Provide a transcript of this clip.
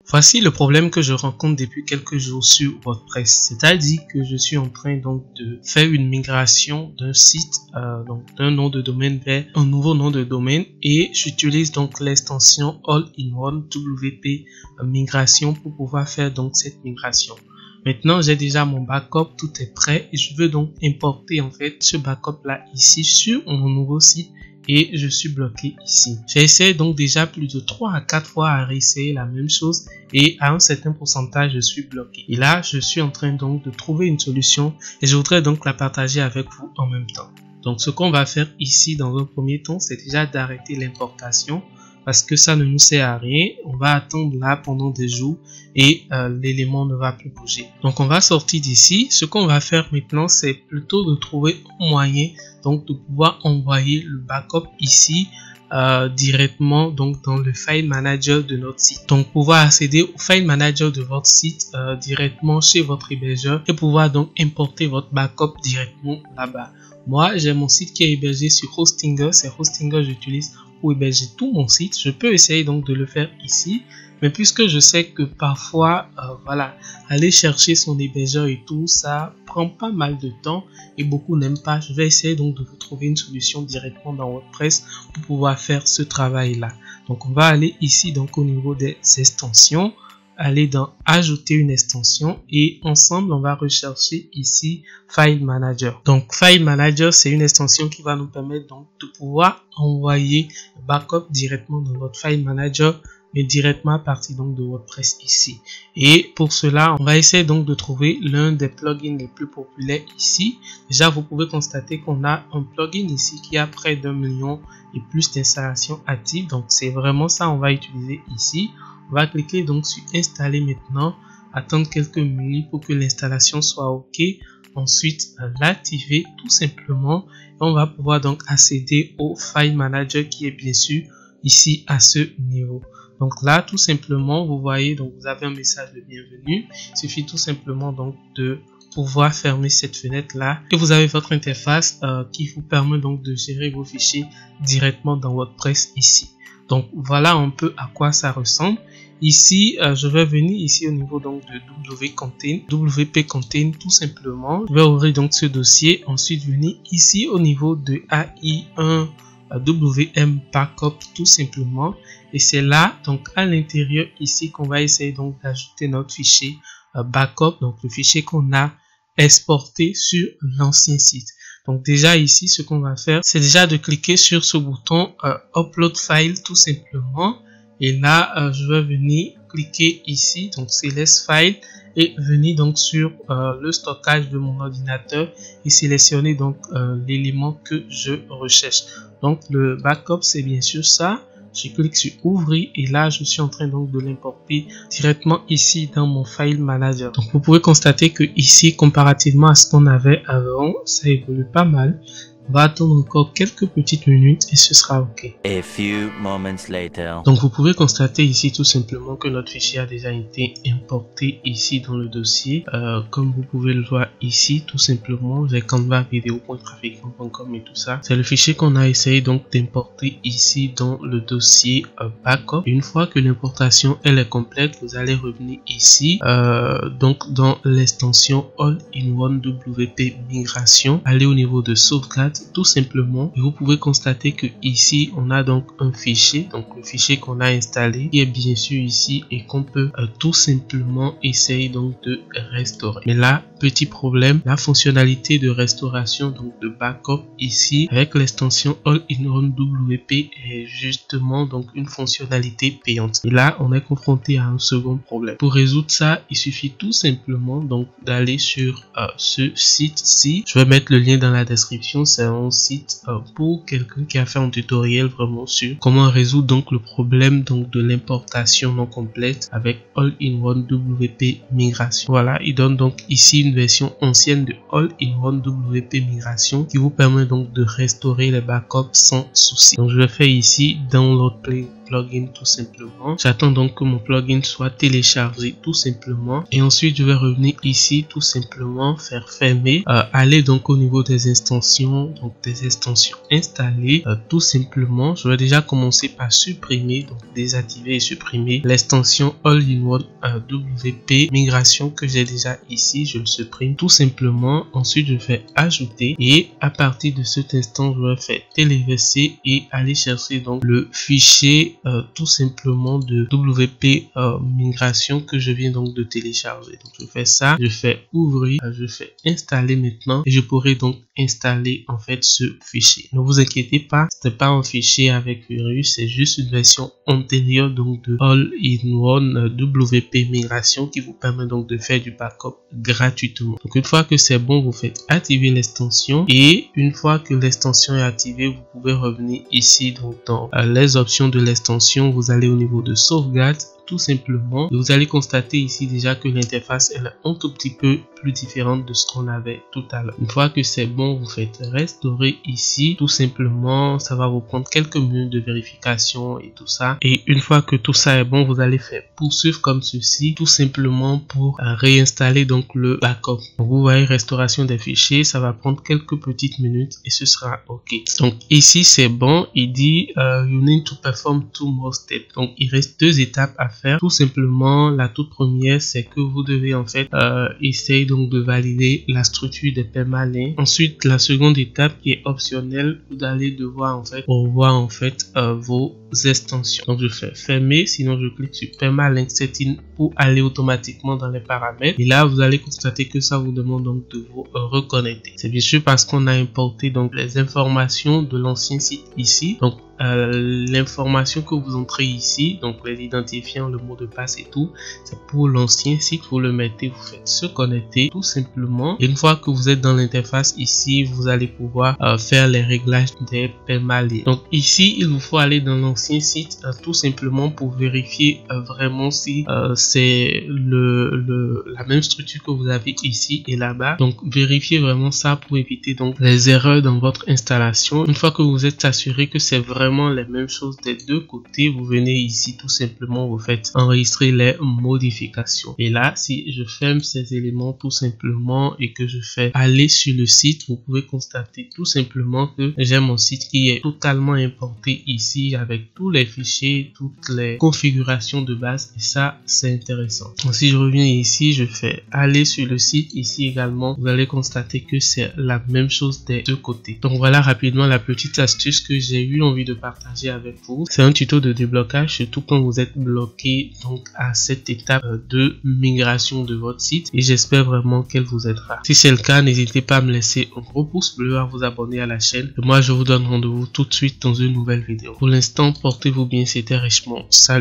Voici le problème que je rencontre depuis quelques jours sur WordPress. C'est-à-dire que je suis en train donc de faire une migration d'un site, donc d'un nom de domaine vers un nouveau nom de domaine, et j'utilise donc l'extension All-in-One WP Migration pour pouvoir faire donc cette migration. Maintenant, j'ai déjà mon backup, tout est prêt et je veux donc importer en fait ce backup là ici sur mon nouveau site. Et je suis bloqué ici. J'ai essayé donc déjà plus de 3 à 4 fois à réessayer la même chose et à un certain pourcentage je suis bloqué. Et là je suis en train donc de trouver une solution et je voudrais donc la partager avec vous en même temps. Donc ce qu'on va faire ici dans un premier temps, c'est déjà d'arrêter l'importation parce que ça ne nous sert à rien. On va attendre là pendant des jours et l'élément ne va plus bouger. Donc on va sortir d'ici. Ce qu'on va faire maintenant, c'est plutôt de trouver un moyen donc de pouvoir envoyer le backup ici directement donc dans le file manager de notre site. Donc pouvoir accéder au file manager de votre site directement chez votre hébergeur et pouvoir donc importer votre backup directement là-bas. Moi j'ai mon site qui est hébergé sur Hostinger. C'est Hostinger j'utilise pour héberger tout mon site. Je peux essayer donc de le faire ici, mais puisque je sais que parfois voilà, aller chercher son hébergeur et tout ça prend pas mal de temps et beaucoup n'aiment pas, je vais essayer donc de vous trouver une solution directement dans WordPress pour pouvoir faire ce travail là. Donc on va aller ici donc au niveau des extensions, aller dans ajouter une extension et ensemble on va rechercher ici File Manager. Donc File Manager, c'est une extension qui va nous permettre donc de pouvoir envoyer le backup directement dans notre File Manager, mais directement à partir donc de WordPress ici. Et pour cela on va essayer donc de trouver l'un des plugins les plus populaires ici. Déjà vous pouvez constater qu'on a un plugin ici qui a près d'1 million et plus d'installations actives. Donc c'est vraiment ça on va utiliser ici. On va cliquer donc sur installer maintenant, attendre quelques minutes pour que l'installation soit ok, ensuite l'activer tout simplement et on va pouvoir donc accéder au file manager qui est bien sûr ici à ce niveau. Donc là tout simplement vous voyez donc vous avez un message de bienvenue, il suffit tout simplement donc de pouvoir fermer cette fenêtre là et vous avez votre interface qui vous permet donc de gérer vos fichiers directement dans WordPress ici. Donc voilà un peu à quoi ça ressemble. Ici, je vais venir ici au niveau donc de WP Contain tout simplement. Je vais ouvrir donc ce dossier. Ensuite, venir ici au niveau de AI1 WM Backup tout simplement. Et c'est là, donc à l'intérieur ici, qu'on va essayer donc d'ajouter notre fichier backup. Donc le fichier qu'on a exporté sur l'ancien site. Donc déjà ici, ce qu'on va faire, c'est déjà de cliquer sur ce bouton Upload File tout simplement. Et là, je vais venir cliquer ici, donc Select File, et venir donc sur le stockage de mon ordinateur et sélectionner donc l'élément que je recherche. Donc le backup, c'est bien sûr ça. Je clique sur ouvrir et là je suis en train donc de l'importer directement ici dans mon file manager. Donc vous pouvez constater que ici comparativement à ce qu'on avait avant, ça évolue pas mal. On va attendre encore quelques petites minutes et ce sera ok. A few moments later. Donc vous pouvez constater ici tout simplement que notre fichier a déjà été importé ici dans le dossier. Comme vous pouvez le voir ici tout simplement, j'ai canva-video.trafiquant.com et tout ça. C'est le fichier qu'on a essayé donc d'importer ici dans le dossier backup. Une fois que l'importation elle est complète, vous allez revenir ici donc dans l'extension All-in-One WP Migration. Allez au niveau de sauvegarde tout simplement et vous pouvez constater que ici on a donc un fichier, donc le fichier qu'on a installé qui est bien sûr ici et qu'on peut tout simplement essayer donc de restaurer. Mais là, petit problème, la fonctionnalité de restauration donc de backup ici avec l'extension All-in-One WP est justement donc une fonctionnalité payante. Et là on est confronté à un second problème. Pour résoudre ça, il suffit tout simplement donc d'aller sur ce site-ci. Je vais mettre le lien dans la description. C'est un site pour quelqu'un qui a fait un tutoriel vraiment sur comment résoudre donc le problème donc de l'importation non complète avec All-in-One WP Migration. Voilà, il donne donc ici une version ancienne de All-in-One WP Migration qui vous permet donc de restaurer les backups sans souci. Donc je vais faire ici Download Play plugin tout simplement. J'attends donc que mon plugin soit téléchargé tout simplement. Et ensuite, je vais revenir ici tout simplement, faire fermer, aller donc au niveau des extensions, donc des extensions installées, tout simplement. Je vais déjà commencer par supprimer, donc désactiver et supprimer l'extension All-in-One WP Migration que j'ai déjà ici. Je le supprime tout simplement. Ensuite, je fais ajouter et à partir de cet instant, je vais faire téléverser et aller chercher donc le fichier tout simplement de WP Migration que je viens donc de télécharger. Donc je fais ça, je fais ouvrir, je fais installer maintenant et je pourrai donc installer en fait ce fichier. Ne vous inquiétez pas, ce n'est pas un fichier avec virus, c'est juste une version antérieure donc de All-in-One WP Migration qui vous permet donc de faire du backup gratuitement. Donc une fois que c'est bon, vous faites activer l'extension et une fois que l'extension est activée, vous pouvez revenir ici donc dans les options de l'extension. Vous allez au niveau de sauvegarde tout simplement et vous allez constater ici déjà que l'interface est un tout petit peu plus différente de ce qu'on avait tout à l'heure. Une fois que c'est bon, vous faites restaurer ici tout simplement. Ça va vous prendre quelques minutes de vérification et tout ça, et une fois que tout ça est bon, vous allez faire poursuivre comme ceci tout simplement pour réinstaller donc le backup. Donc, vous voyez restauration des fichiers, ça va prendre quelques petites minutes et ce sera ok. Donc ici c'est bon, il dit you need to perform 2 more steps. Donc il reste 2 étapes à faire. Tout simplement, la toute première, c'est que vous devez en fait essayer donc de valider la structure des permalink. Ensuite, la seconde étape qui est optionnelle, vous allez devoir en fait revoir en fait vos extensions. Donc je fais fermer, sinon je clique sur permalink setting pour aller automatiquement dans les paramètres. Et là, vous allez constater que ça vous demande donc de vous reconnecter. C'est bien sûr parce qu'on a importé donc les informations de l'ancien site ici. Donc l'information que vous entrez ici, donc les identifiants, le mot de passe et tout, c'est pour l'ancien site. Vous le mettez, vous faites se connecter tout simplement. Et une fois que vous êtes dans l'interface ici, vous allez pouvoir faire les réglages des permalinks. Donc ici, il vous faut aller dans l'ancien site tout simplement pour vérifier vraiment si c'est la même structure que vous avez ici et là-bas. Donc vérifiez vraiment ça pour éviter donc les erreurs dans votre installation. Une fois que vous êtes assuré que c'est vraiment les mêmes choses des deux côtés, vous venez ici tout simplement, vous faites enregistrer les modifications. Et là, si je ferme ces éléments tout simplement et que je fais aller sur le site, vous pouvez constater tout simplement que j'ai mon site qui est totalement importé ici avec tous les fichiers, toutes les configurations de base, et ça c'est intéressant. Donc, si je reviens ici, je fais aller sur le site, ici également vous allez constater que c'est la même chose des deux côtés. Donc voilà rapidement la petite astuce que j'ai eu envie de partager avec vous. C'est un tuto de déblocage, surtout quand vous êtes bloqué donc à cette étape de migration de votre site, et j'espère vraiment qu'elle vous aidera. Si c'est le cas, n'hésitez pas à me laisser un gros pouce bleu, à vous abonner à la chaîne, et moi je vous donne rendez-vous tout de suite dans une nouvelle vidéo. Pour l'instant, portez-vous bien, c'était Richemont. Salut.